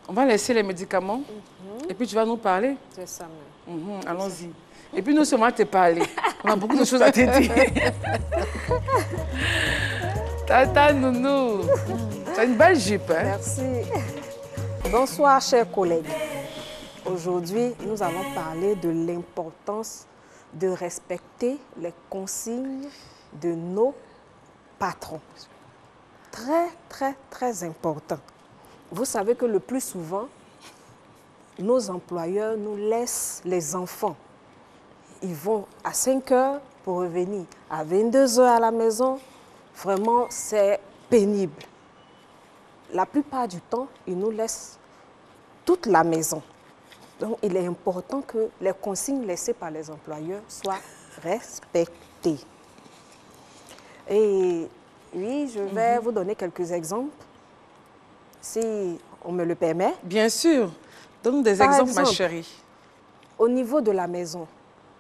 On va laisser les médicaments et puis tu vas nous parler. C'est ça même. Allons-y. Et puis nous, on va te parler. On a beaucoup de choses à te dire. Tata Nounou, tu as une belle jupe. Hein? Merci. Bonsoir, chers collègues. Aujourd'hui, nous allons parler de l'importance de respecter les consignes de nos patrons. Très, très, très important. Vous savez que le plus souvent, nos employeurs nous laissent les enfants. Ils vont à 5 heures pour revenir à 22 heures à la maison. Vraiment, c'est pénible. La plupart du temps, ils nous laissent toute la maison. Donc, il est important que les consignes laissées par les employeurs soient respectées. Et oui, je vais vous donner quelques exemples, si on me le permet. Bien sûr. Donne des exemples, ma chérie. Au niveau de la maison,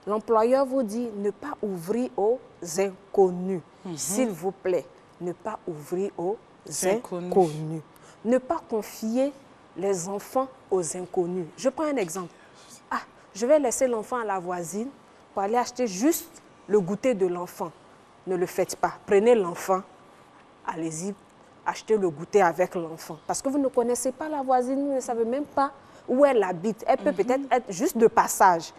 l'employeur vous dit ne pas ouvrir aux inconnus. S'il vous plaît, ne pas ouvrir aux inconnus. Ne pas confier les enfants aux inconnus. Je prends un exemple. Ah, je vais laisser l'enfant à la voisine pour aller acheter juste le goûter de l'enfant. Ne le faites pas. Prenez l'enfant, allez-y, achetez le goûter avec l'enfant. Parce que vous ne connaissez pas la voisine, vous ne savez même pas où elle habite. Elle peut peut-être être juste de passage.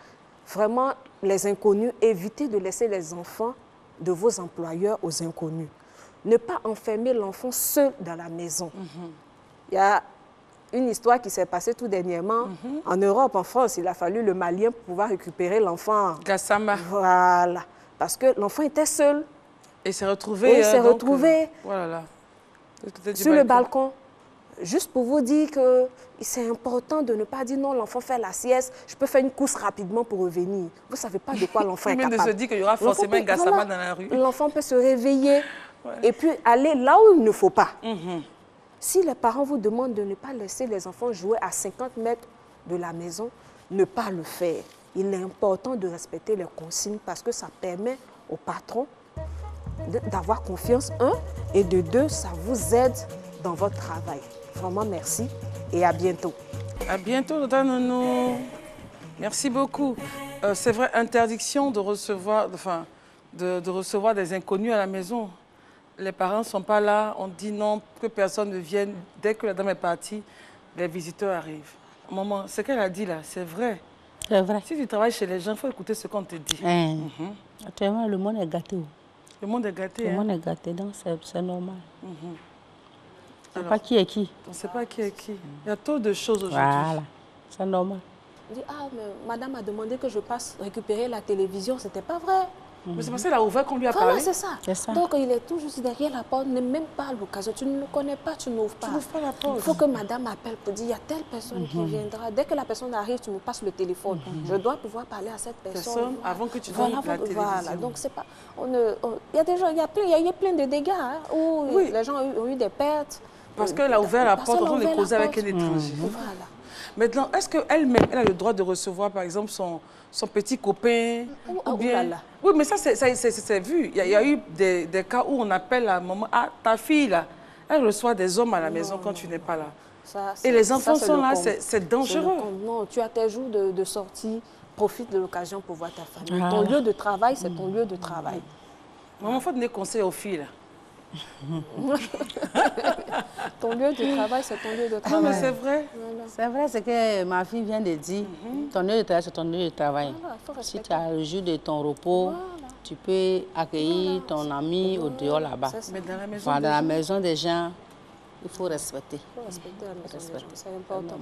Vraiment, les inconnus, évitez de laisser les enfants de vos employeurs aux inconnus. Ne pas enfermer l'enfant seul dans la maison. Il y a une histoire qui s'est passée tout dernièrement. En Europe, en France, il a fallu le Malien pour pouvoir récupérer l'enfant. Gassama. Voilà. Parce que l'enfant était seul. Et s'est retrouvé, oui, s'est retrouvé voilà. Sur le balcon. Juste pour vous dire que c'est important de ne pas dire non, l'enfant fait la sieste, je peux faire une course rapidement pour revenir. Vous ne savez pas de quoi l'enfant est capable. De se dire qu'il y aura forcément un gassama dans la rue. L'enfant peut se réveiller et puis aller là où il ne faut pas. Si les parents vous demandent de ne pas laisser les enfants jouer à 50 mètres de la maison, ne pas le faire. Il est important de respecter les consignes parce que ça permet au patron d'avoir confiance, et de 2, ça vous aide dans votre travail. Vraiment, merci et à bientôt. À bientôt, Tata Nounou. Merci beaucoup. C'est vrai, interdiction de recevoir, de recevoir des inconnus à la maison. Les parents ne sont pas là, on dit non, que personne ne vienne. Dès que la dame est partie, les visiteurs arrivent. Maman, ce qu'elle a dit là, c'est vrai. C'est vrai. Si tu travailles chez les gens, il faut écouter ce qu'on te dit. Actuellement, le monde est gâté. Le monde est gâté. Le monde est gâté, donc c'est normal. On ne sait pas qui est qui. On ne sait pas qui est qui. Il y a trop de choses aujourd'hui. Voilà, c'est normal. Il dit, ah, mais madame a demandé que je passe récupérer la télévision. C'était pas vrai. Mais c'est parce qu'elle a ouvert qu'on lui a voilà, parlé. c'est ça. Donc, il est tout juste derrière la porte, n'est même pas à l'occasion. Tu ne le connais pas, tu n'ouvres pas. Tu n'ouvres pas la porte. Il faut que madame appelle pour dire, il y a telle personne qui viendra. Dès que la personne arrive, tu me passes le téléphone. Je dois pouvoir parler à cette personne. Avant que tu donnes la télévision. Voilà, donc c'est pas... Il y a des gens, il y a eu plein de dégâts où les gens ont eu des pertes. Parce qu'elle a ouvert la porte, on est causé avec un étranger. Voilà. Maintenant, est-ce qu'elle-même, elle a le droit de recevoir, par exemple, son petit copain ou bien... Oui, mais ça, c'est vu. Il y a eu des cas où on appelle la maman, ah, ta fille, là, elle reçoit des hommes à la maison quand tu n'es pas là. Et les enfants sont là, c'est dangereux. Non, tu as tes jours de sortie, profite de l'occasion pour voir ta famille. Ton lieu de travail, c'est ton lieu de travail. Maman, il faut donner conseil aux filles, là. Ton lieu de travail, c'est ton lieu de travail. Non, mais c'est vrai. C'est vrai, ce que ma fille vient de dire. Ton lieu de travail, c'est ton lieu de travail. Voilà, si tu as le jour de ton repos, tu peux accueillir ton ami au dehors là-bas. Mais dans la maison, dans la maison des gens, il faut respecter. Il faut respecter la maison des gens, c'est important.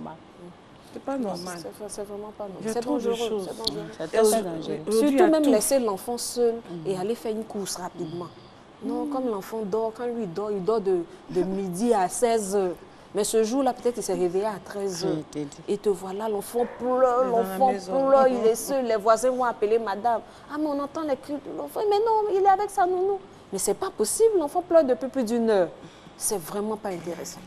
C'est pas normal. C'est vraiment pas normal. C'est dangereux. C'est très dangereux. Surtout même laisser l'enfant seul et aller faire une course rapidement. Non, comme l'enfant dort, quand lui dort, il dort de midi à 16 heures. Mais ce jour-là, peut-être il s'est réveillé à 13 heures. Et te voilà, l'enfant pleure, il est seul. Les voisins vont appeler madame. Ah, mais on entend les cris de l'enfant. Mais non, il est avec sa nounou. Mais c'est pas possible, l'enfant pleure depuis plus d'1 heure. C'est vraiment pas intéressant.